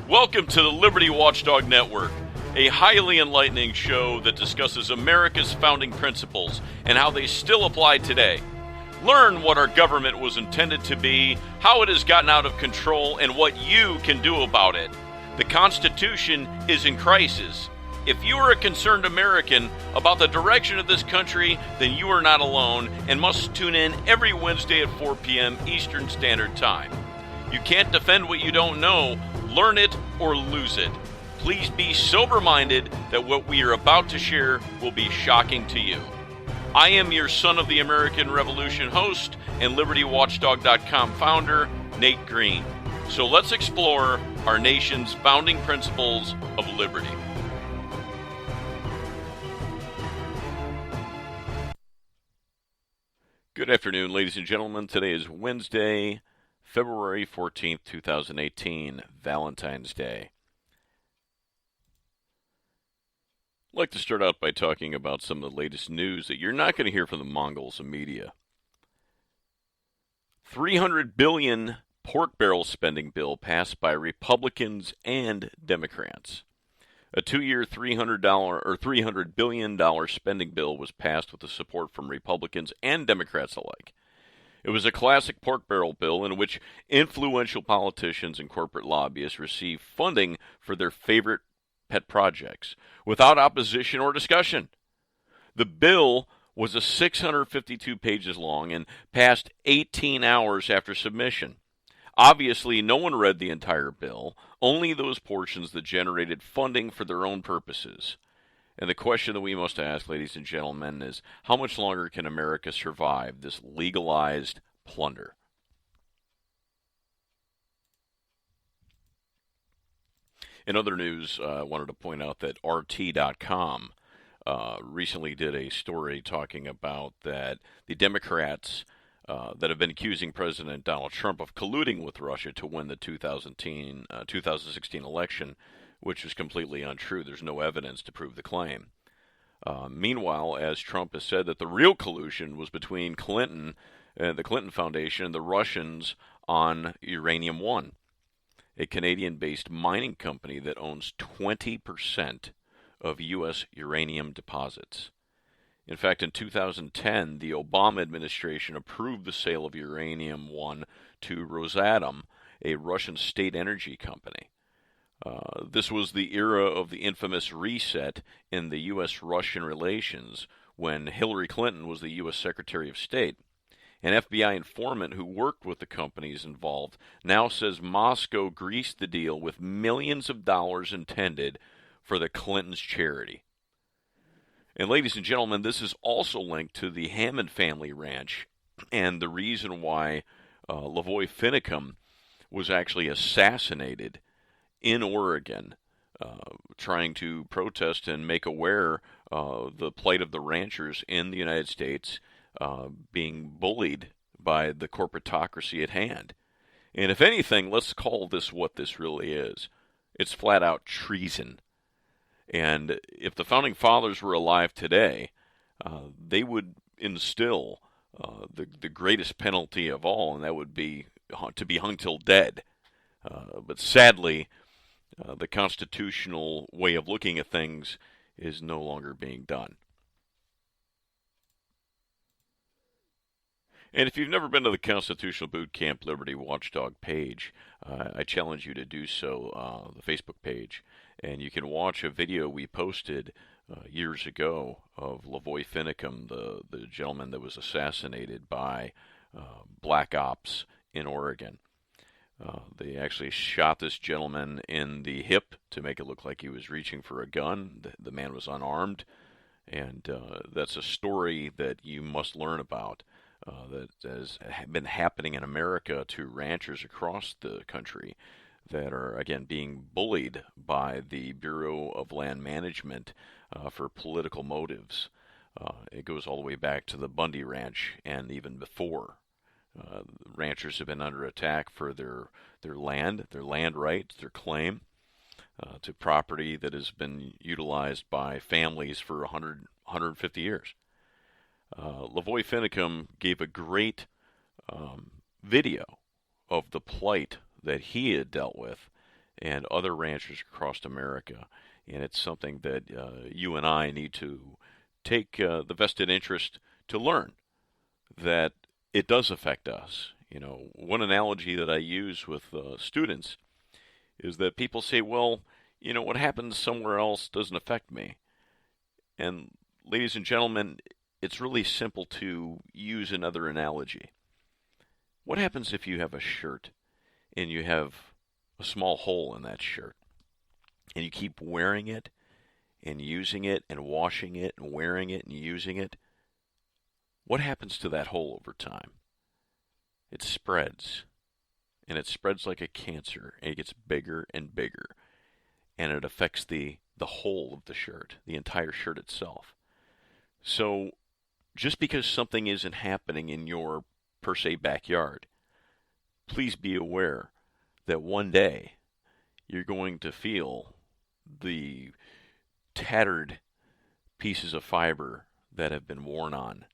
Welcome to the Liberty Watchdog Network, a highly enlightening show that discusses America's founding principles and how they still apply today. Learn what our government was intended to be, how it has gotten out of control, and what you can do about it. The Constitution is in crisis. If you are a concerned American about the direction of this country, then you are not alone and must tune in every Wednesday at 4 p.m. Eastern Standard Time. You can't defend what you don't know. Learn it or lose it. Please be sober-minded that what we are about to share will be shocking to you. I am your Son of the American Revolution host and LibertyWatchdog.com founder, Nate Green. So let's explore our nation's founding principles of liberty. Good afternoon, ladies and gentlemen. Today is Wednesday, February 14th, 2018, Valentine's Day. I'd like to start out by talking about some of the latest news that you're not going to hear from the Mongols of media. $300 billion pork barrel spending bill passed by Republicans and Democrats. A 2-year $300 billion spending bill was passed with the support from Republicans and Democrats alike. It was a classic pork barrel bill in which influential politicians and corporate lobbyists receive funding for their favorite pet projects without opposition or discussion. The bill was 652 pages long and passed 18 hours after submission. Obviously, no one read the entire bill, only those portions that generated funding for their own purposes. And the question that we must ask, ladies and gentlemen, is how much longer can America survive this legalized plunder? In other news, I wanted to point out that RT.com recently did a story talking about that the Democrats that have been accusing President Donald Trump of colluding with Russia to win the 2016 election, which is completely untrue. There's no evidence to prove the claim. Meanwhile, as Trump has said that the real collusion was between Clinton and the Clinton Foundation and the Russians on Uranium One, a Canadian-based mining company that owns 20% of U.S. uranium deposits. In fact, in 2010, the Obama administration approved the sale of Uranium One to Rosatom, a Russian state energy company. This was the era of the infamous reset in the U.S.-Russian relations when Hillary Clinton was the U.S. Secretary of State. An FBI informant who worked with the companies involved now says Moscow greased the deal with millions of dollars intended for the Clintons' charity. And ladies and gentlemen, this is also linked to the Hammond family ranch and the reason why Lavoy Finicum was actually assassinated in Oregon, trying to protest and make aware the plight of the ranchers in the United States being bullied by the corporatocracy at hand. And if anything, let's call this what this really is. It's flat out treason. And if the Founding Fathers were alive today, they would instill the greatest penalty of all, and that would be to be hung till dead. But sadly, the constitutional way of looking at things is no longer being done. And if you've never been to the Constitutional Boot Camp Liberty Watchdog page, I challenge you to do so, the Facebook page. And you can watch a video we posted years ago of Lavoy Finicum, the gentleman that was assassinated by black ops in Oregon. They actually shot this gentleman in the hip to make it look like he was reaching for a gun. The man was unarmed. And that's a story that you must learn about. That has been happening in America to ranchers across the country that are, again, being bullied by the Bureau of Land Management for political motives. It goes all the way back to the Bundy Ranch and even before. Ranchers have been under attack for their land rights, their claim to property that has been utilized by families for 150 years. Lavoy Finicum gave a great video of the plight that he had dealt with and other ranchers across America. And it's something that you and I need to take the vested interest to learn that it does affect us. One analogy that I use with students is that people say, well, what happens somewhere else doesn't affect me. And ladies and gentlemen, it's really simple to use another analogy. What happens if you have a shirt and you have a small hole in that shirt and you keep wearing it and using it and washing it and wearing it and using it? What happens to that hole over time? It spreads. And it spreads like a cancer. And it gets bigger and bigger. And it affects the whole of the shirt, the entire shirt itself. So just because something isn't happening in your, per se, backyard, please be aware that one day you're going to feel the tattered pieces of fiber that have been worn on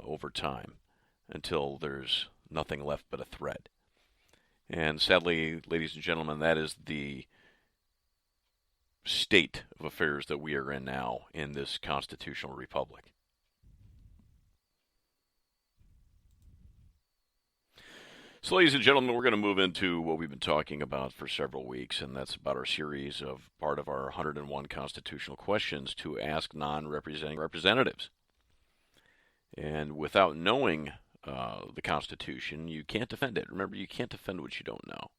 over time until there's nothing left but a thread. And sadly, ladies and gentlemen, that is the state of affairs that we are in now in this constitutional republic. So, ladies and gentlemen, we're going to move into what we've been talking about for several weeks, and that's about our series of part of our 101 constitutional questions to ask non-representing representatives. And without knowing the Constitution, you can't defend it. Remember, you can't defend what you don't know.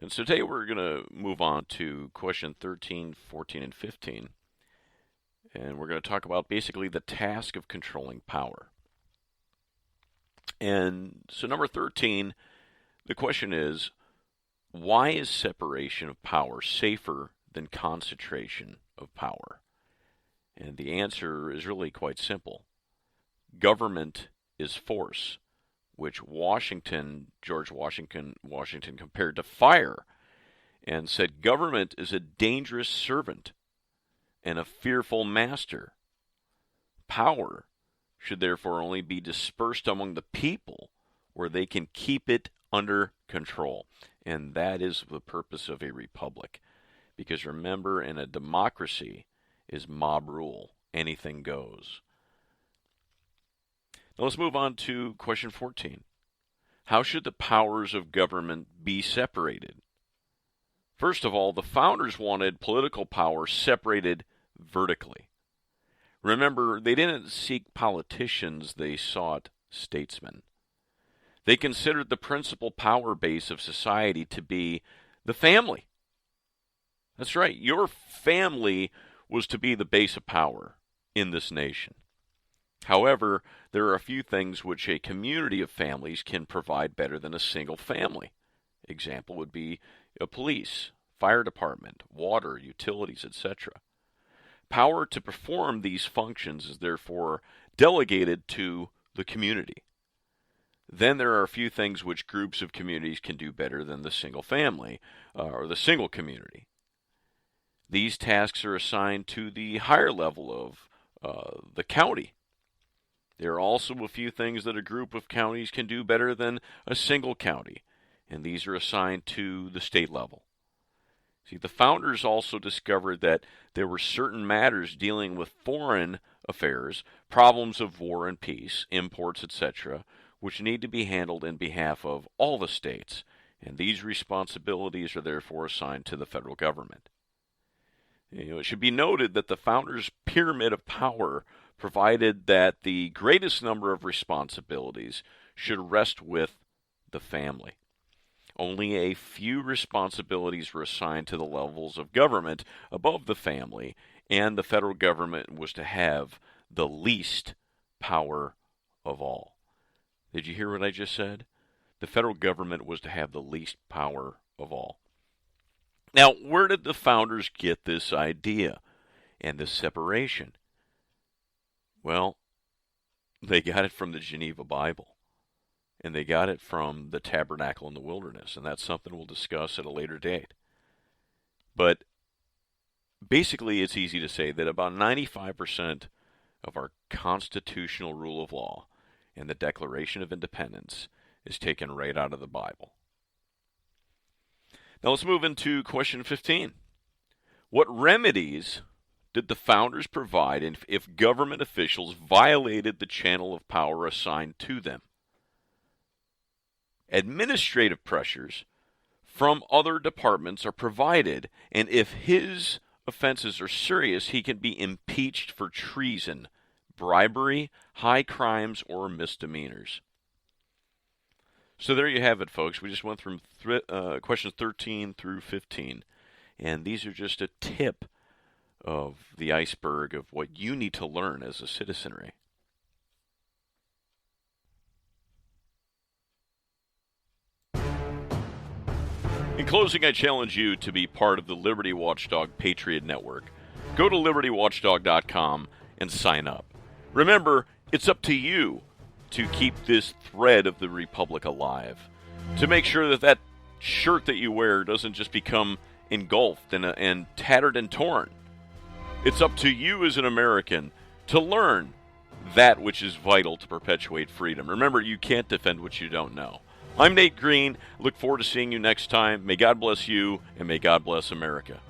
And so today we're going to move on to question 13, 14, and 15. And we're going to talk about basically the task of controlling power. And so number 13, the question is, why is separation of power safer than concentration of power? And the answer is really quite simple. Government is force, which George Washington compared to fire and said government is a dangerous servant and a fearful master. Power should therefore only be dispersed among the people where they can keep it under control. And that is the purpose of a republic. Because remember, in a democracy is mob rule. Anything goes. Now let's move on to question 14. How should the powers of government be separated? First of all, the founders wanted political power separated vertically. Remember, they didn't seek politicians, they sought statesmen. They considered the principal power base of society to be the family. That's right, your family was to be the base of power in this nation. However, there are a few things which a community of families can provide better than a single family. Example would be a police, fire department, water, utilities, etc. Power to perform these functions is therefore delegated to the community. Then there are a few things which groups of communities can do better than the single family or the single community. These tasks are assigned to the higher level of the county. There are also a few things that a group of counties can do better than a single county, and these are assigned to the state level. See, the founders also discovered that there were certain matters dealing with foreign affairs, problems of war and peace, imports, etc., which need to be handled in behalf of all the states, and these responsibilities are therefore assigned to the federal government. It should be noted that the founders' pyramid of power provided that the greatest number of responsibilities should rest with the family. Only a few responsibilities were assigned to the levels of government above the family, and the federal government was to have the least power of all. Did you hear what I just said? The federal government was to have the least power of all. Now, where did the founders get this idea and this separation? Well, they got it from the Geneva Bible. And they got it from the tabernacle in the wilderness. And that's something we'll discuss at a later date. But basically, it's easy to say that about 95% of our constitutional rule of law and the Declaration of Independence is taken right out of the Bible. Now let's move into question 15. What remedies did the founders provide if government officials violated the channel of power assigned to them? Administrative pressures from other departments are provided, and if his offenses are serious, he can be impeached for treason, bribery, high crimes, or misdemeanors. So there you have it, folks. We just went through questions 13 through 15, and these are just a tip of the iceberg of what you need to learn as a citizenry. In closing, I challenge you to be part of the Liberty Watchdog Patriot Network. Go to libertywatchdog.com and sign up. Remember, it's up to you to keep this thread of the Republic alive, to make sure that that shirt that you wear doesn't just become engulfed and tattered and torn. It's up to you as an American to learn that which is vital to perpetuate freedom. Remember, you can't defend what you don't know. I'm Nate Green. Look forward to seeing you next time. May God bless you, and may God bless America.